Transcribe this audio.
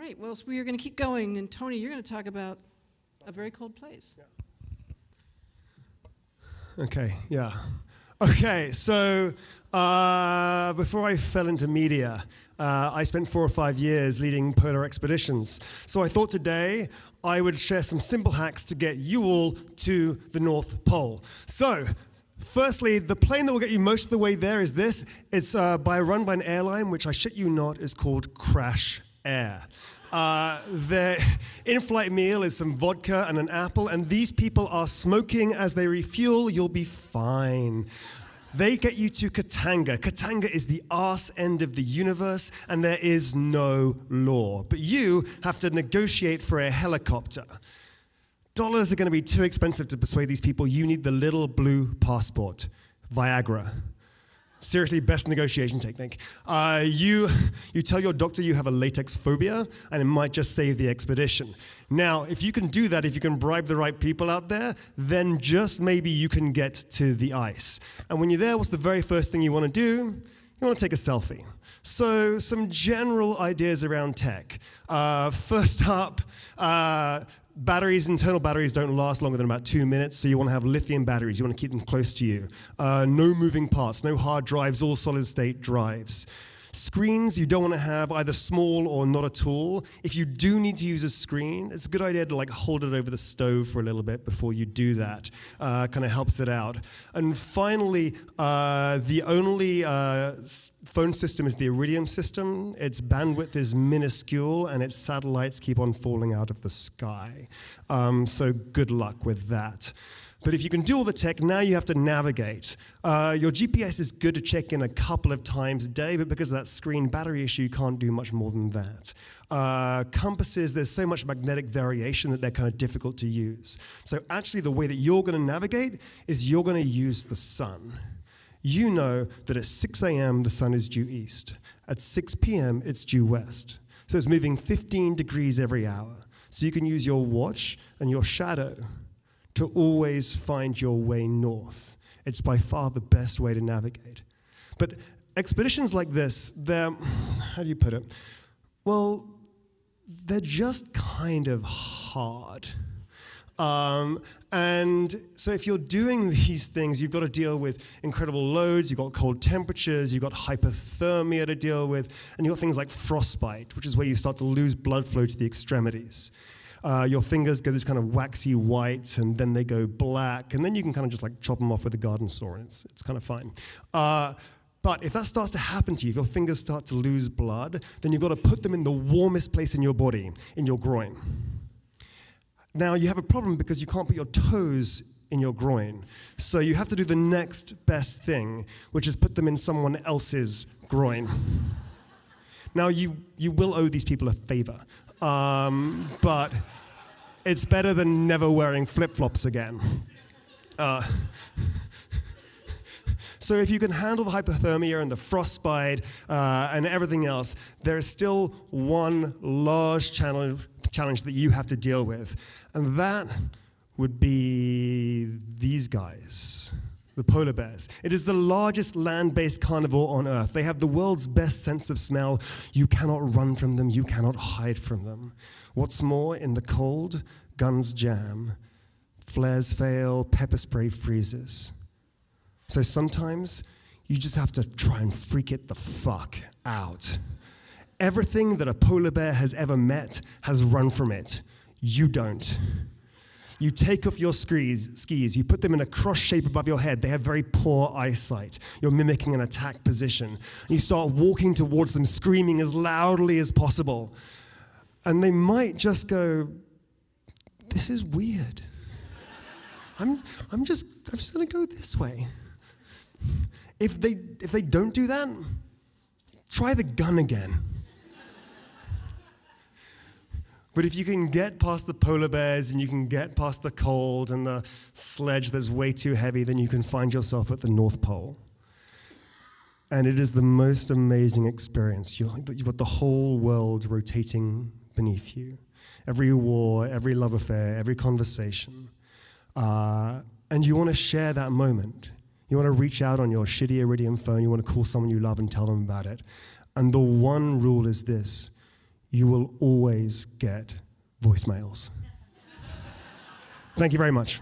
right, well, so we are going to keep going, and Tony, you're going to talk about a very cold place. Okay, yeah. Okay, so before I fell into media, I spent 4 or 5 years leading polar expeditions. So I thought today I would share some simple hacks to get you all to the North Pole. So, firstly, the plane that will get you most of the way there is this. It's run by an airline, which I shit you not is called Crash Air. Their in-flight meal is some vodka and an apple, and these people are smoking as they refuel. You'll be fine. They get you to Katanga. Katanga is the arse end of the universe, and there is no law. But you have to negotiate for a helicopter. Dollars are going to be too expensive to persuade these people. You need the little blue passport, Viagra. Seriously, best negotiation technique. You tell your doctor you have a latex phobia, and it might just save the expedition. Now, if you can do that, if you can bribe the right people out there, then just maybe you can get to the ice. And when you're there, what's the very first thing you want to do? You want to take a selfie. So, some general ideas around tech. First up, internal batteries don't last longer than about 2 minutes, so you want to have lithium batteries. You want to keep them close to you. No moving parts, no hard drives, all solid-state drives. Screens, you don't want to have either small or not at all. If you do need to use a screen, it's a good idea to hold it over the stove for a little bit before you do that. Kind of helps it out. And finally, the only phone system is the Iridium system. Its bandwidth is minuscule, and its satellites keep on falling out of the sky. So good luck with that. But if you can do all the tech, now you have to navigate. Your GPS is good to check in a couple of times a day, but because of that screen battery issue, you can't do much more than that. Compasses, there's so much magnetic variation that they're kind of difficult to use. So actually, the way that you're going to navigate is you're going to use the sun. You know that at 6 a.m., the sun is due east. At 6 p.m., it's due west. So it's moving 15 degrees every hour. So you can use your watch and your shadow to always find your way north. It's by far the best way to navigate. But expeditions like this, they're, how do you put it? Well, they're just kind of hard. And so if you're doing these things, you've got to deal with incredible loads, you've got cold temperatures, you've got hypothermia to deal with, and you've got things like frostbite, which is where you start to lose blood flow to the extremities. Your fingers go this kind of waxy white, and then they go black, and then you can kind of just chop them off with a garden saw, and it's kind of fine. But if that starts to happen to you, if your fingers start to lose blood, then you've got to put them in the warmest place in your body, in your groin. Now, you have a problem because you can't put your toes in your groin. So you have to do the next best thing, which is put them in someone else's groin. Now, you will owe these people a favor. But it's better than never wearing flip-flops again. So if you can handle the hypothermia and the frostbite and everything else, there is still one large challenge that you have to deal with, and that would be these guys. The polar bears. It is the largest land-based carnivore on Earth. They have the world's best sense of smell. You cannot run from them. You cannot hide from them. What's more, in the cold, guns jam, flares fail, pepper spray freezes. So sometimes you just have to try and freak it the fuck out. Everything that a polar bear has ever met has run from it. You don't. You take off your skis, you put them in a cross shape above your head. They have very poor eyesight. You're mimicking an attack position. And you start walking towards them, screaming as loudly as possible. And they might just go, this is weird. I'm just going to go this way. If they don't do that, try the gun again. But if you can get past the polar bears and you can get past the cold and the sledge that's way too heavy, then you can find yourself at the North Pole. And it is the most amazing experience. You've got the whole world rotating beneath you. Every war, every love affair, every conversation. And you want to share that moment. You want to reach out on your shitty Iridium phone. You want to call someone you love and tell them about it. And the one rule is this. you will always get voicemails. Thank you very much.